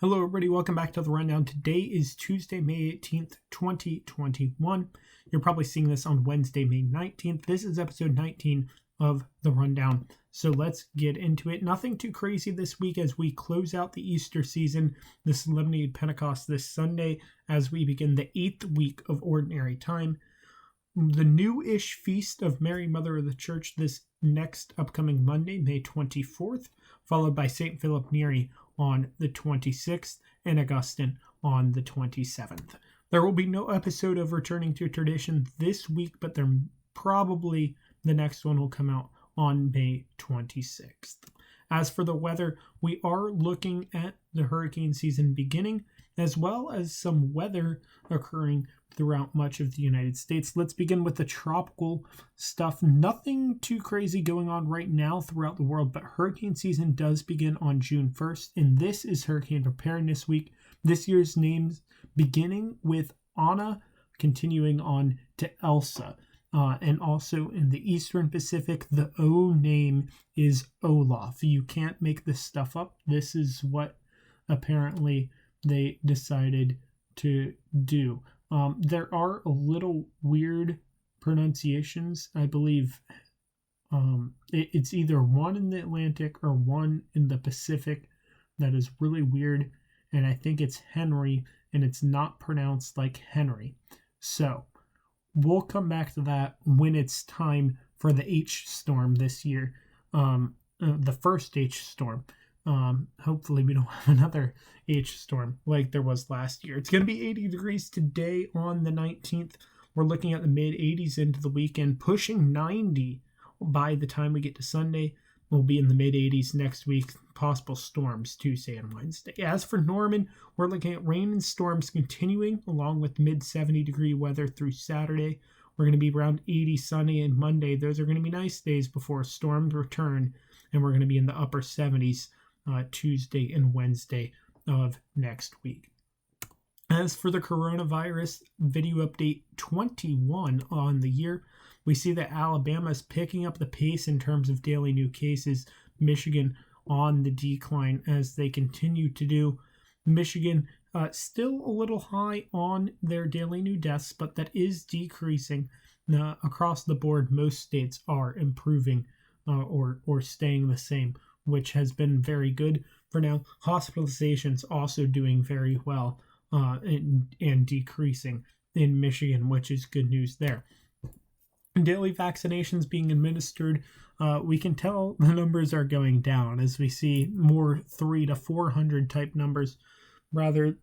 Hello, everybody. Welcome back to the Rundown. Today is Tuesday, May 18th, 2021. You're probably seeing this on Wednesday, May 19th. This is episode 19 of the Rundown. So let's get into it. Nothing too crazy this week as we close out the Easter season, the Solemnity of Pentecost this Sunday, as we begin the 8th week of Ordinary Time. The new-ish Feast of Mary, Mother of the Church, this next upcoming Monday, May 24th, followed by St. Philip Neri on the 26th and Augustine on the 27th. There will be no episode of Returning to Tradition this week, but the next one will come out on May 26th. As for the weather, we are looking at the hurricane season beginning, as well as some weather occurring throughout much of the United States. Let's begin with the tropical stuff. Nothing too crazy going on right now throughout the world, but hurricane season does begin on June 1st, and this is Hurricane Preparedness Week. This year's names beginning with Ana, continuing on to Elsa. And also in the Eastern Pacific, the O name is Olaf. You can't make this stuff up. This is what apparently they decided to do. There are a little weird pronunciations. I believe it's either one in the Atlantic or one in the Pacific that is really weird. And I think it's Henry, and it's not pronounced like Henry. So we'll come back to that when it's time for the H storm this year, the first H storm. Hopefully we don't have another H storm like there was last year. It's going to be 80 degrees today on the 19th. We're looking at the mid 80s into the weekend, pushing 90 by the time we get to Sunday. We'll be in the mid 80s next week. Possible storms Tuesday and Wednesday. As for Norman, we're looking at rain and storms continuing along with mid 70 degree weather through Saturday. We're going to be around 80 Sunday and Monday. Those are going to be nice days before storms return, and we're going to be in the upper 70s Tuesday and Wednesday of next week. As for the coronavirus video update 21 on the year, we see that Alabama is picking up the pace in terms of daily new cases. Michigan on the decline as they continue to do. Michigan still a little high on their daily new deaths, but that is decreasing. Across the board, most states are improving or staying the same, which has been very good for now. Hospitalizations also doing very well and decreasing in Michigan, which is good news there. Daily vaccinations being administered, we can tell the numbers are going down as we see more 300 to 400 type numbers rather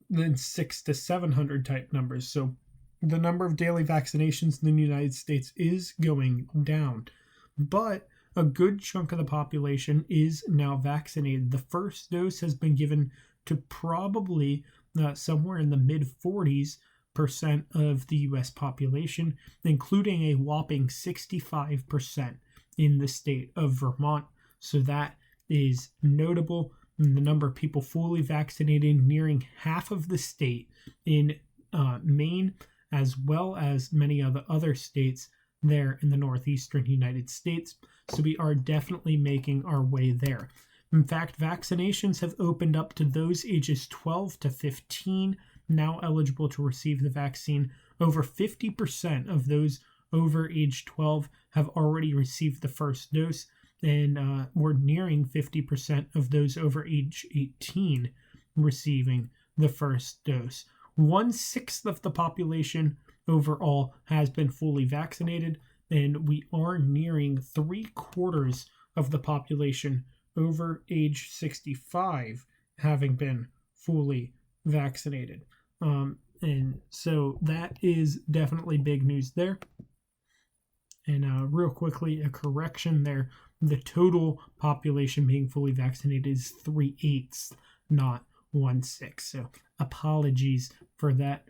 than 600 to 700 type numbers. So the number of daily vaccinations in the United States is going down, but a good chunk of the population is now vaccinated. The first dose has been given to probably somewhere in the mid 40s% of the U.S. population, including a whopping 65% in the state of Vermont. So that is notable. And the number of people fully vaccinated nearing half of the state in Maine, as well as many of the other states there in the northeastern United States. So we are definitely making our way there. In fact, vaccinations have opened up to those ages 12 to 15 now eligible to receive the vaccine. Over 50% of those over age 12 have already received the first dose, and we're nearing 50% of those over age 18 receiving the first dose. 1/6 of the population overall has been fully vaccinated, and we are nearing 3/4 of the population over age 65 having been fully vaccinated. And so that is definitely big news there. And real quickly, a correction there. The total population being fully vaccinated is 3/8, not 1/6. So apologies for that.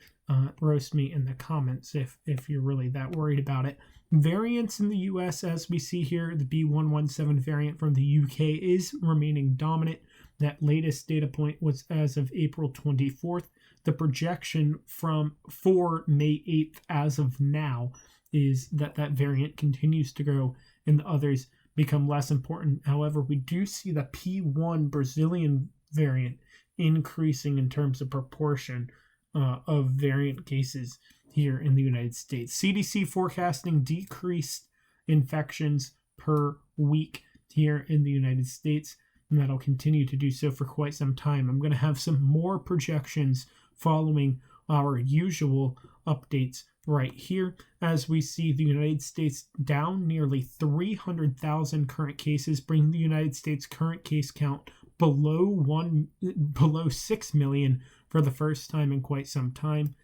Roast me in the comments if you're really that worried about it. Variants in the U.S., as we see here, the B.1.1.7 variant from the U.K. is remaining dominant. That latest data point was as of April 24th. The projection for May 8th as of now is that variant continues to grow and the others become less important. However, we do see the P1 Brazilian variant increasing in terms of proportion of variant cases here in the United States. CDC forecasting decreased infections per week here in the United States, and that'll continue to do so for quite some time. I'm going to have some more projections following our usual updates right here, as we see the United States down nearly 300,000 current cases, bringing the United States current case count below 6 million for the first time in quite some time.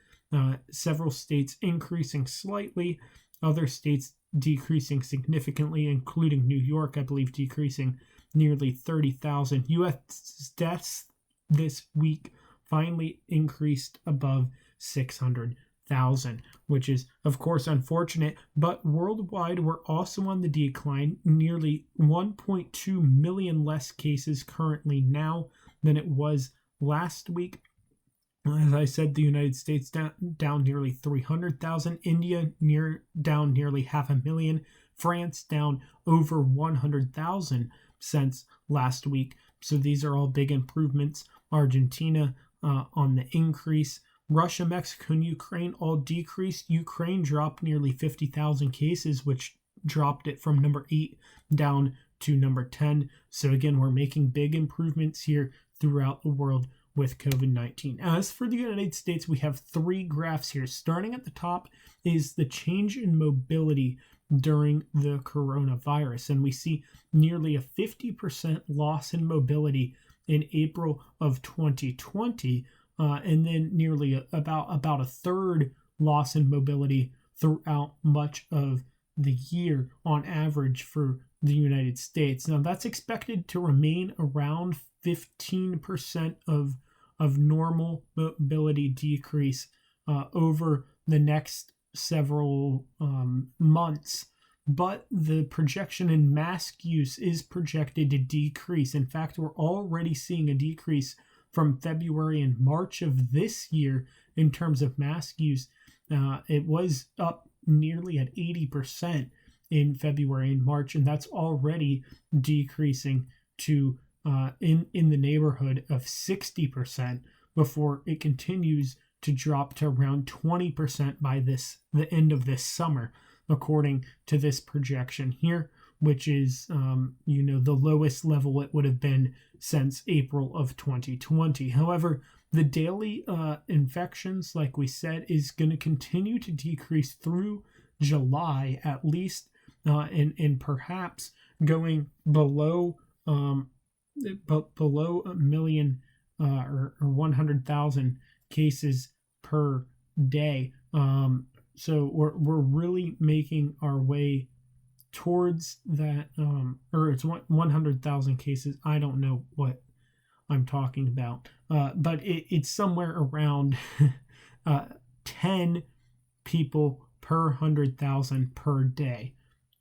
Several states increasing slightly, other states decreasing significantly, including New York, I believe, decreasing nearly 30,000. U.S. deaths this week finally increased above 600,000, which is, of course, unfortunate. But worldwide, we're also on the decline. Nearly 1.2 million less cases currently now than it was last week. As I said, the United States down nearly 300,000. India down nearly 500,000. France down over 100,000 since last week. So these are all big improvements. Argentina on the increase. Russia, Mexico, and Ukraine all decreased. Ukraine dropped nearly 50,000 cases, which dropped it from number 8 down to number 10. So again, we're making big improvements here throughout the world with COVID-19. As for the United States, we have 3 graphs here. Starting at the top is the change in mobility during the coronavirus, and we see nearly a 50% loss in mobility in April of 2020, and then nearly about a third loss in mobility throughout much of the year on average for the United States. Now, that's expected to remain around 15% of normal mobility decrease over the next several months. But the projection in mask use is projected to decrease. In fact, we're already seeing a decrease from February and March of this year in terms of mask use. It was up nearly at 80% in February and March, and that's already decreasing to in the neighborhood of 60% before it continues to drop to around 20% by the end of this summer, according to this projection here, which is the lowest level it would have been since April of 2020. However, the daily infections, like we said, is going to continue to decrease through July at least, and perhaps going below a million or 100,000 cases per day. So we're really making our way towards that, or it's 100,000 cases. I don't know what I'm talking about, but it's somewhere around 10 people per 100,000 per day.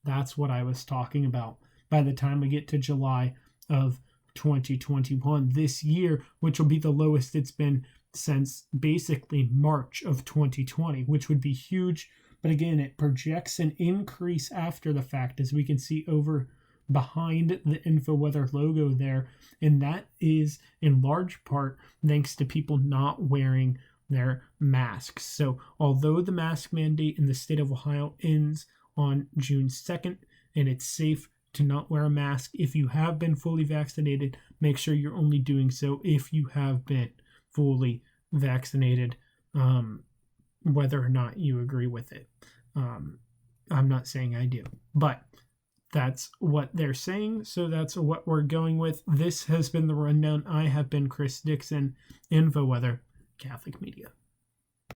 That's what I was talking about by the time we get to July of 2021 this year, which will be the lowest it's been since basically March of 2020, which would be huge. But again, it projects an increase after the fact, as we can see over behind the InfoWeather logo there. And that is in large part thanks to people not wearing their masks. So although the mask mandate in the state of Ohio ends on June 2nd, and it's safe to not wear a mask if you have been fully vaccinated, make sure you're only doing so if you have been fully vaccinated, whether or not you agree with it. I'm not saying I do, but that's what they're saying, so that's what we're going with. This has been The Rundown. I have been Chris Dixon, InfoWeather, Catholic Media.